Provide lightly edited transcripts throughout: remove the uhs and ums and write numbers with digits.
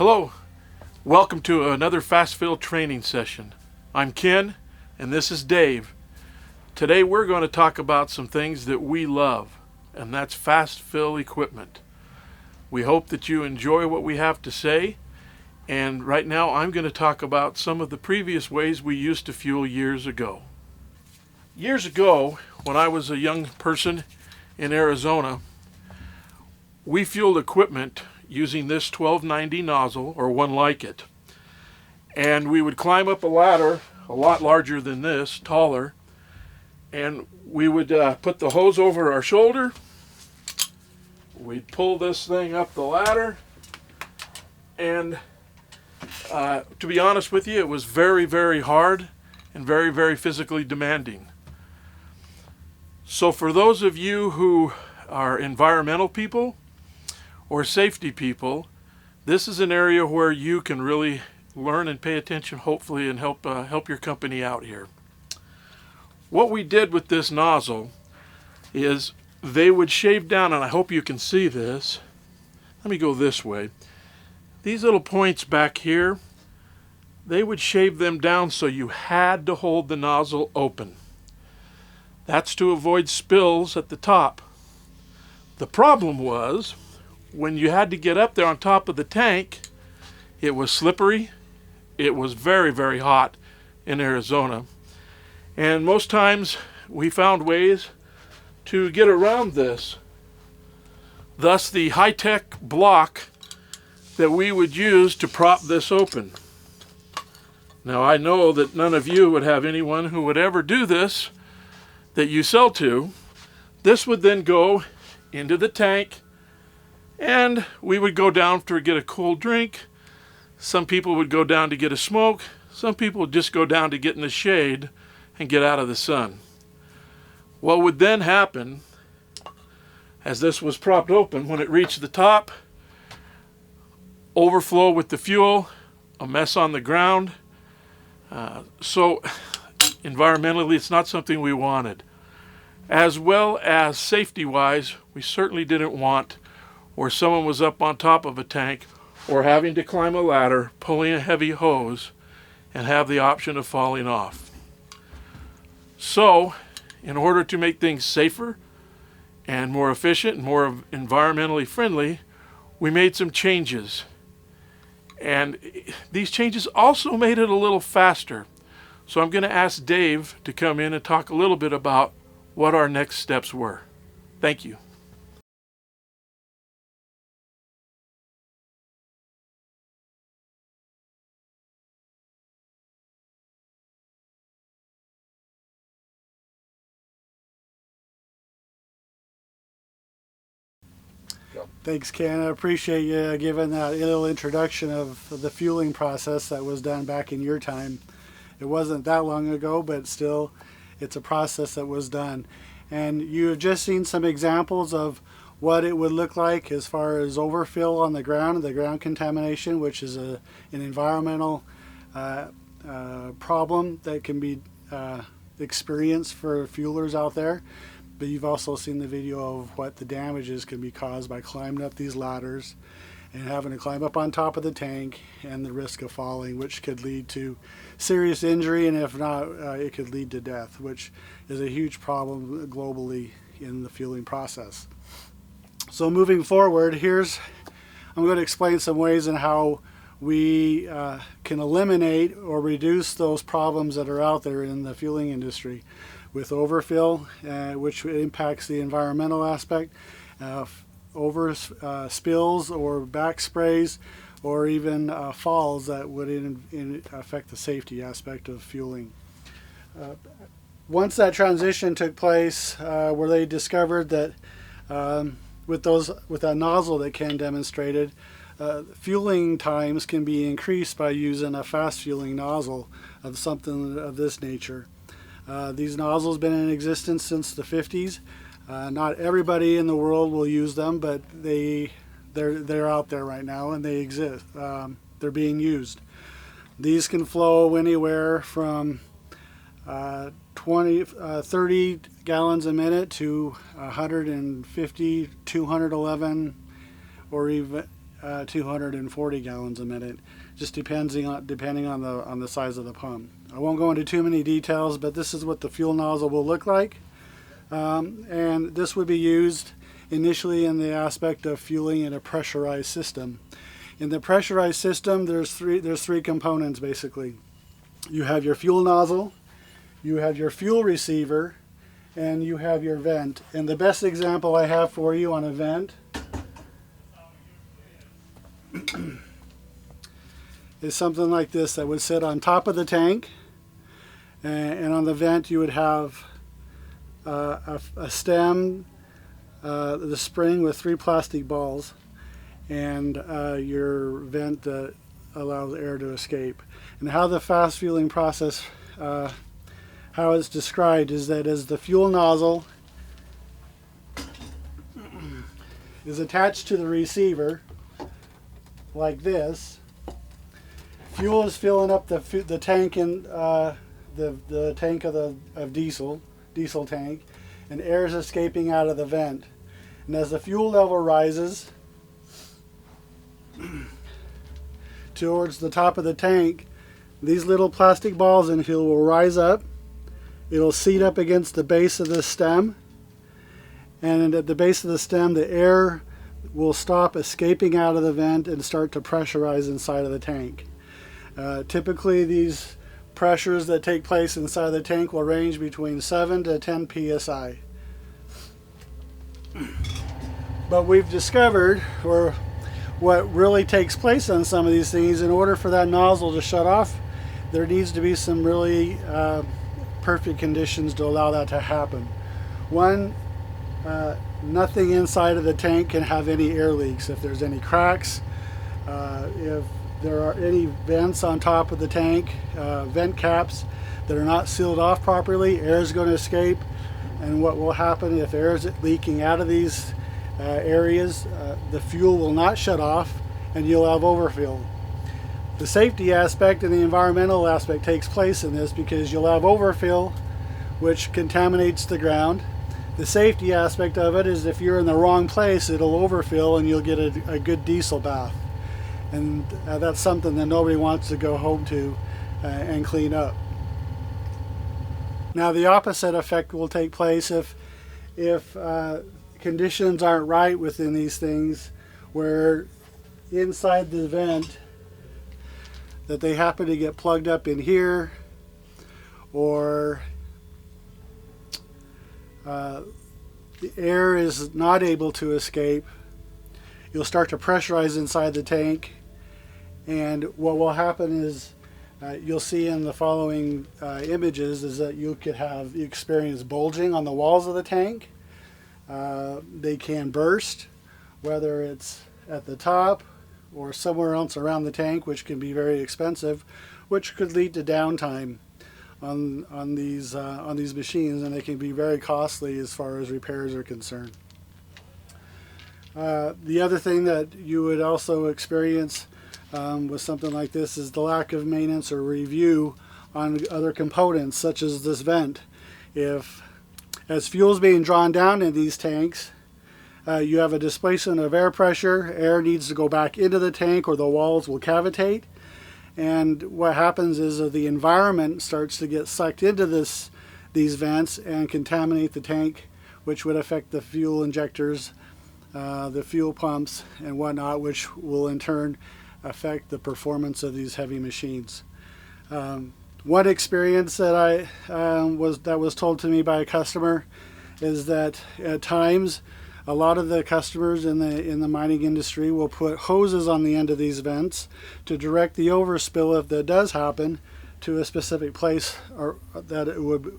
Hello, welcome to another fast fill training session. I'm Ken and this is Dave. Today we're going to talk about some things that we love, and that's fast fill equipment. We hope that you enjoy what we have to say, and right now I'm going to talk about some of the previous ways we used to fuel years ago. Years ago, when I was a young person in Arizona, we fueled equipment using this 1290 nozzle or one like it. And we would climb up a ladder a lot larger than this, taller, and we would put the hose over our shoulder. We'd pull this thing up the ladder, and to be honest with you, it was very, very hard and very, very physically demanding. So for those of you who are environmental people or safety people, this is an area where you can really learn and pay attention, hopefully, and help your company out here. What we did with this nozzle is they would shave down, and I hope you can see this. Let me go this way. These little points back here, they would shave them down so you had to hold the nozzle open. That's to avoid spills at the top. The problem was, when you had to get up there on top of the tank, it was slippery. It was very, very hot in Arizona. And most times we found ways to get around this. Thus the high-tech block that we would use to prop this open. Now I know that none of you would have anyone who would ever do this that you sell to. This would then go into the tank, and we would go down to get a cold drink. Some people would go down to get a smoke. Some people would just go down to get in the shade and get out of the sun. What would then happen, as this was propped open, when it reached the top, overflow with the fuel, a mess on the ground. So environmentally, it's not something we wanted. As well as safety-wise, we certainly didn't want where someone was up on top of a tank or having to climb a ladder, pulling a heavy hose, and have the option of falling off. So, in order to make things safer and more efficient and more environmentally friendly, we made some changes. And these changes also made it a little faster. So I'm going to ask Dave to come in and talk a little bit about what our next steps were. Thank you. Thanks, Ken. I appreciate you giving that little introduction of the fueling process that was done back in your time. It wasn't that long ago, but still, it's a process that was done. And you have just seen some examples of what it would look like as far as overfill on the ground contamination, which is an environmental problem that can be experienced for fuelers out there. But you've also seen the video of what the damages can be caused by climbing up these ladders and having to climb up on top of the tank, and the risk of falling, which could lead to serious injury, and if not, it could lead to death, which is a huge problem globally in the fueling process. So moving forward, I'm going to explain some ways in how we can eliminate or reduce those problems that are out there in the fueling industry with overfill, which impacts the environmental aspect, over spills or back sprays, or even falls that would affect the safety aspect of fueling. Once that transition took place, where they discovered that with that nozzle that Ken demonstrated, fueling times can be increased by using a fast fueling nozzle of something of this nature. These nozzles have been in existence since the 50s. Not everybody in the world will use them, but they're out there right now, and they exist. They're being used. These can flow anywhere from 30 gallons a minute to 150, 211, or even 240 gallons a minute, just depending on the size of the pump. I won't go into too many details, but this is what the fuel nozzle will look like, and this would be used initially in the aspect of fueling in a pressurized system. In the pressurized system, there's three components basically. You have your fuel nozzle, you have your fuel receiver, and you have your vent. And the best example I have for you on a vent is something like this that would sit on top of the tank, and on the vent you would have a stem, the spring with 3 plastic balls, and your vent that allows air to escape. And how the fast fueling process, how it's described is that as the fuel nozzle is attached to the receiver like this, fuel is filling up the tank in the tank of diesel tank, and air is escaping out of the vent. And as the fuel level rises towards the top of the tank, these little plastic balls in here will rise up. It'll seat up against the base of the stem, and at the base of the stem the air will stop escaping out of the vent and start to pressurize inside of the tank. Typically these pressures that take place inside the tank will range between 7 to 10 psi. But we've discovered, or what really takes place on some of these things, in order for that nozzle to shut off, there needs to be some really perfect conditions to allow that to happen. One, nothing inside of the tank can have any air leaks. If there's any cracks, if there are any vents on top of the tank, vent caps that are not sealed off properly, air is going to escape. And what will happen if air is leaking out of these areas, the fuel will not shut off and you'll have overfill. The safety aspect and the environmental aspect takes place in this because you'll have overfill, which contaminates the ground. The safety aspect of it is if you're in the wrong place, it'll overfill and you'll get a good diesel bath. And that's something that nobody wants to go home to and clean up. Now the opposite effect will take place if conditions aren't right within these things, where inside the vent that they happen to get plugged up in here, or the air is not able to escape, you'll start to pressurize inside the tank, and what will happen is you'll see in the following images is that you experience bulging on the walls of the tank. They can burst, whether it's at the top or somewhere else around the tank, which can be very expensive, which could lead to downtime on these machines, and they can be very costly as far as repairs are concerned. The other thing that you would also experience with something like this is the lack of maintenance or review on other components, such as this vent. As fuel is being drawn down in these tanks, you have a displacement of air pressure. Air needs to go back into the tank or the walls will cavitate. And what happens is the environment starts to get sucked into these vents and contaminate the tank, which would affect the fuel injectors, the fuel pumps and whatnot, which will in turn affect the performance of these heavy machines. One experience that was told to me by a customer is that at times a lot of the customers in the mining industry will put hoses on the end of these vents to direct the overspill, if that does happen, to a specific place, or that it would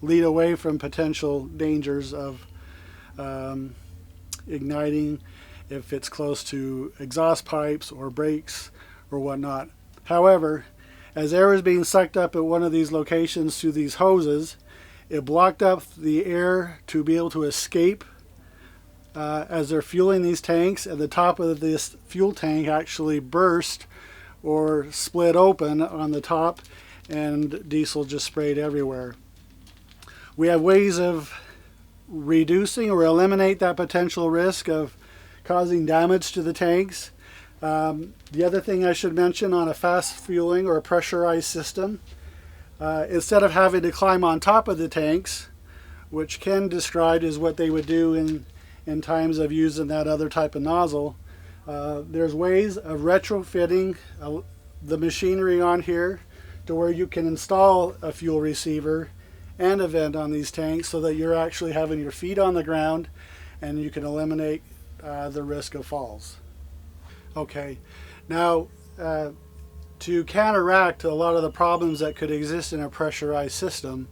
lead away from potential dangers of igniting if it's close to exhaust pipes or brakes or whatnot. However, as air is being sucked up at one of these locations through these hoses, it blocked up the air to be able to escape as they're fueling these tanks, and the top of this fuel tank actually burst or split open on the top, and diesel just sprayed everywhere. We have ways of reducing or eliminate that potential risk of causing damage to the tanks. The other thing I should mention on a fast fueling or a pressurized system, instead of having to climb on top of the tanks, which Ken described as what they would do in times of using that other type of nozzle, there's ways of retrofitting the machinery on here to where you can install a fuel receiver and a vent on these tanks so that you're actually having your feet on the ground and you can eliminate the risk of falls. Okay, now to counteract a lot of the problems that could exist in a pressurized system,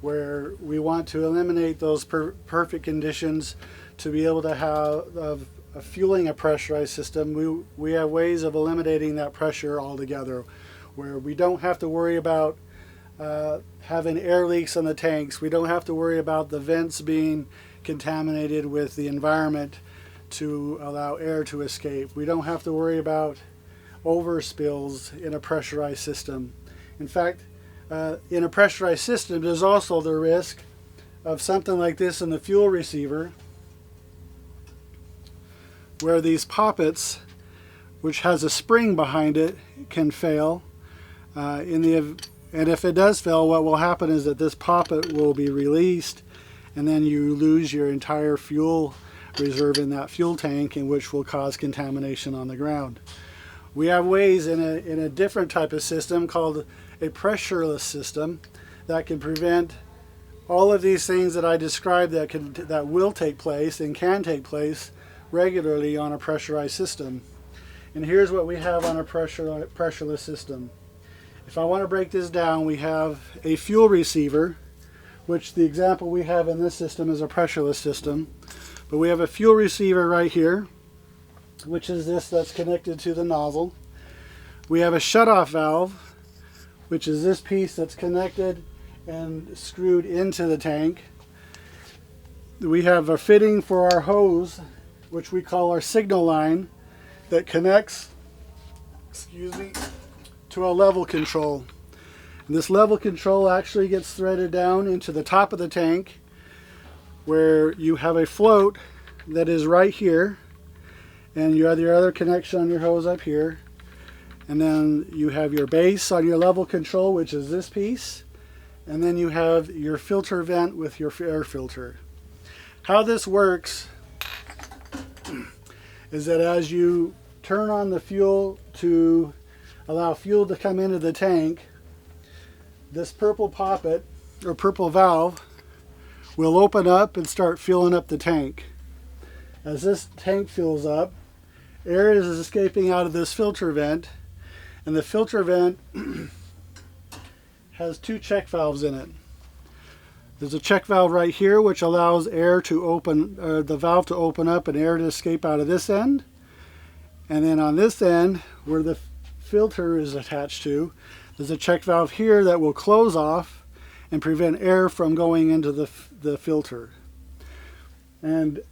where we want to eliminate those perfect conditions to be able to have fueling a pressurized system, we have ways of eliminating that pressure altogether, where we don't have to worry about having air leaks on the tanks. We don't have to worry about the vents being contaminated with the environment to allow air to escape. We don't have to worry about overspills in a pressurized system. In fact, in a pressurized system, there's also the risk of something like this in the fuel receiver, where these poppets, which has a spring behind it, can fail. And if it does fail, what will happen is that this poppet will be released, and then you lose your entire fuel reserve in that fuel tank, in which will cause contamination on the ground. We have ways in a different type of system called a pressureless system that can prevent all of these things that I described that will take place and can take place regularly on a pressurized system. And here's what we have on a pressureless system. If I want to break this down, we have a fuel receiver, which the example we have in this system is a pressureless system. But we have a fuel receiver right here, which is this that's connected to the nozzle. We have a shutoff valve, which is this piece that's connected and screwed into the tank. We have a fitting for our hose, which we call our signal line, that connects, to a level control. And this level control actually gets threaded down into the top of the tank, where you have a float that is right here, and you have your other connection on your hose up here, and then you have your base on your level control, which is this piece, and then you have your filter vent with your air filter. How this works is that as you turn on the fuel to allow fuel to come into the tank, this purple poppet or purple valve will open up and start filling up the tank. As this tank fills up, air is escaping out of this filter vent, and the filter vent has two check valves in it. There's a check valve right here which allows air to open, the valve to open up and air to escape out of this end. And then on this end, where the filter is attached to, there's a check valve here that will close off and prevent air from going into the filter. And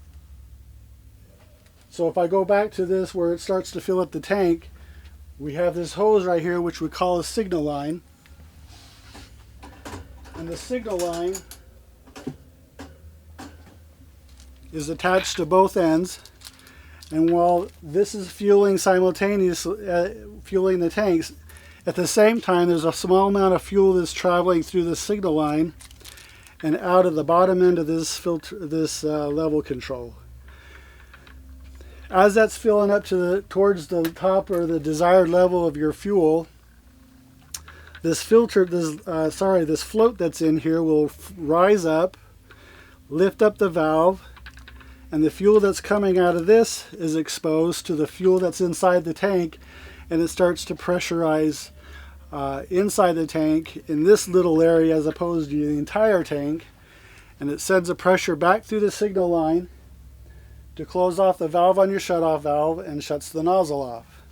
so if I go back to this where it starts to fill up the tank, we have this hose right here which we call a signal line. And the signal line is attached to both ends. And while this is fueling simultaneously, fueling the tanks, at the same time there's a small amount of fuel that's traveling through the signal line and out of the bottom end of this filter, this level control. As that's filling up to towards the top or the desired level of your fuel, this float that's in here will rise up, lift up the valve, and the fuel that's coming out of this is exposed to the fuel that's inside the tank, and it starts to pressurize inside the tank in this little area as opposed to the entire tank, and it sends the pressure back through the signal line to close off the valve on your shutoff valve and shuts the nozzle off.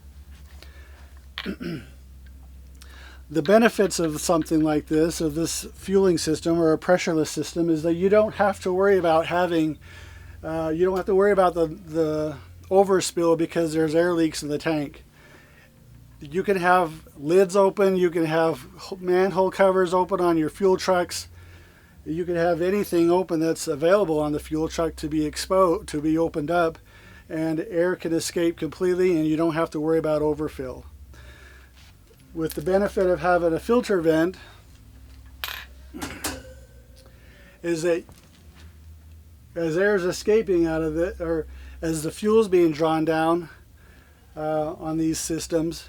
The benefits of something like this, of this fueling system or a pressureless system, is that you don't have to worry about having the overspill because there's air leaks in the tank. You can have lids open, you can have manhole covers open on your fuel trucks, you can have anything open that's available on the fuel truck to be exposed, to be opened up, and air can escape completely and you don't have to worry about overfill. With the benefit of having a filter vent is that as air is escaping out of it, or as the fuel is being drawn down on these systems,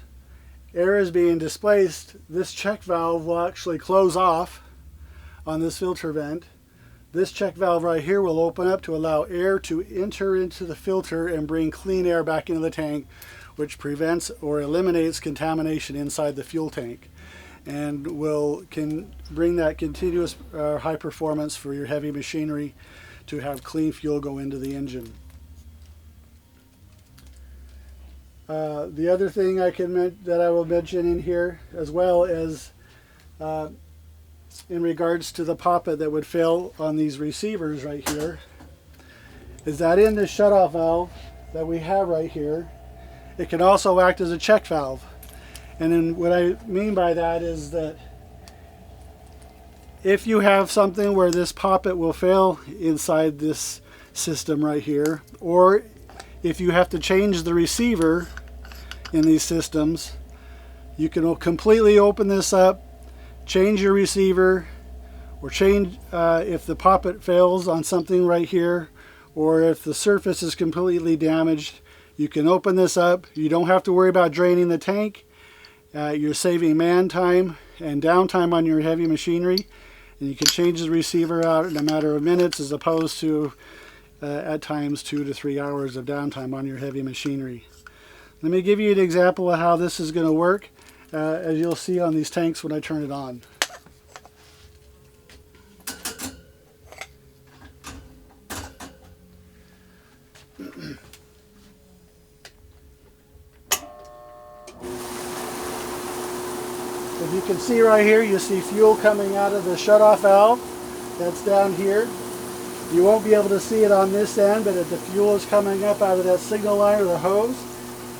air is being displaced. This check valve will actually close off on this filter vent. This check valve right here will open up to allow air to enter into the filter and bring clean air back into the tank, which prevents or eliminates contamination inside the fuel tank, and can bring that continuous high performance for your heavy machinery to have clean fuel go into the engine. The other thing that I will mention in here, as well as in regards to the poppet that would fail on these receivers right here, is that in this shutoff valve that we have right here, it can also act as a check valve. And then what I mean by that is that if you have something where this poppet will fail inside this system right here, or if you have to change the receiver in these systems, you can completely open this up, change your receiver, or change if the poppet fails on something right here, or if the surface is completely damaged, you can open this up. You don't have to worry about draining the tank. You're saving man time and downtime on your heavy machinery, and you can change the receiver out in a matter of minutes, as opposed to at times 2 to 3 hours of downtime on your heavy machinery. Let me give you an example of how this is going to work, as you'll see on these tanks when I turn it on. If you can see right here, you see fuel coming out of the shutoff valve. That's down here. You won't be able to see it on this end, but the fuel is coming up out of that signal line or the hose,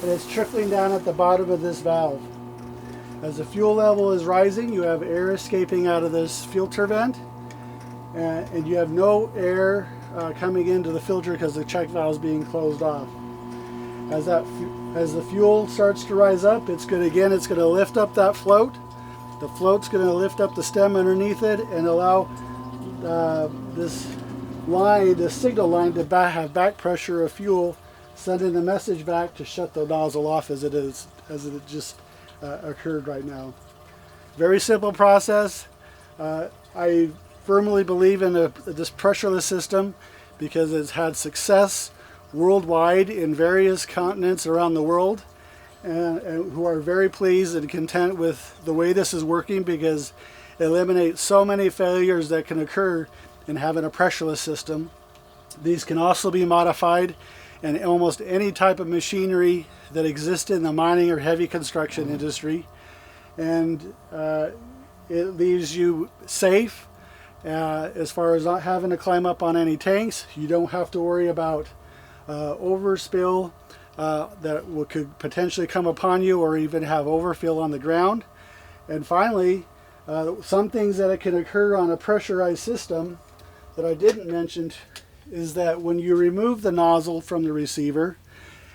and it's trickling down at the bottom of this valve. As the fuel level is rising, you have air escaping out of this filter vent, and you have no air coming into the filter because the check valve is being closed off. As the fuel starts to rise up, it's going to lift up that float. The float's going to lift up the stem underneath it and allow this signal line to have back pressure of fuel, sending the message back to shut the nozzle off as it just occurred right now. Very simple process. I firmly believe in this pressureless system because it's had success worldwide in various continents around the world, and who are very pleased and content with the way this is working, because it eliminates so many failures that can occur in having a pressureless system. These can also be modified in almost any type of machinery that exists in the mining or heavy construction industry, and it leaves you safe as far as not having to climb up on any tanks. You don't have to worry about overspill that could potentially come upon you, or even have overfill on the ground. And finally, some things that can occur on a pressurized system that I didn't mention is that when you remove the nozzle from the receiver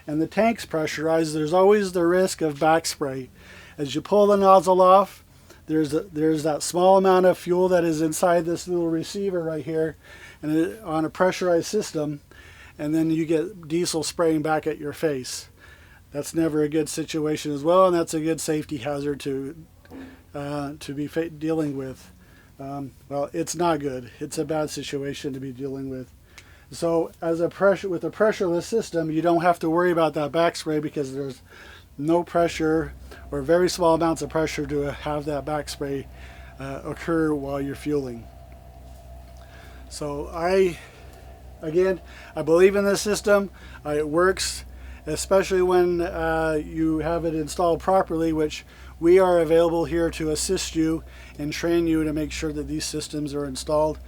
and the tank's pressurized, there's always the risk of backspray. As you pull the nozzle off, there's that small amount of fuel that is inside this little receiver right here, and on a pressurized system, and then you get diesel spraying back at your face. That's never a good situation as well, and that's a good safety hazard to be dealing with. Well, it's not good. It's a bad situation to be dealing with. So with a pressureless system, you don't have to worry about that backspray, because there's no pressure or very small amounts of pressure to have that backspray occur while you're fueling. So I believe in this system. It works, especially when you have it installed properly, which we are available here to assist you and train you to make sure that these systems are installed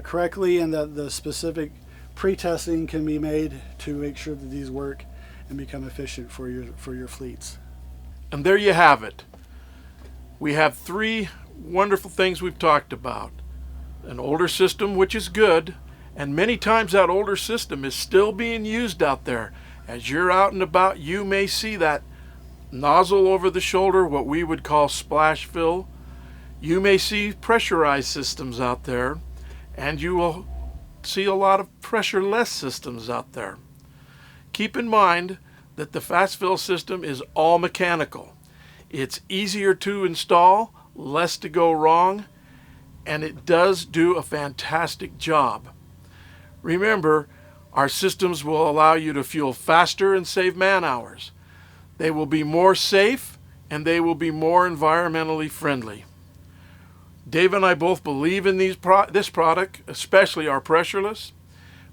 correctly, and that the specific pre-testing can be made to make sure that these work and become efficient for your fleets. And there you have it. We have 3 wonderful things we've talked about. An older system, which is good, and many times that older system is still being used out there, As you're out and about, you may see that nozzle over the shoulder, what we would call splash fill. You may see pressurized systems out there, and you will see a lot of pressureless systems out there. Keep in mind that the fast fill system is all mechanical. It's easier to install, less to go wrong, and it does do a fantastic job. Remember, our systems will allow you to fuel faster and save man hours. They will be more safe, and they will be more environmentally friendly. Dave and I both believe in this product, especially our Pressureless.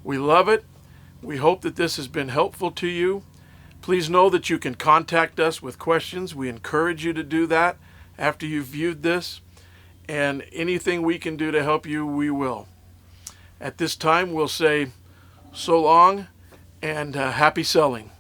We love it. We hope that this has been helpful to you. Please know that you can contact us with questions. We encourage you to do that after you've viewed this. And anything we can do to help you, we will. At this time, we'll say so long and happy selling.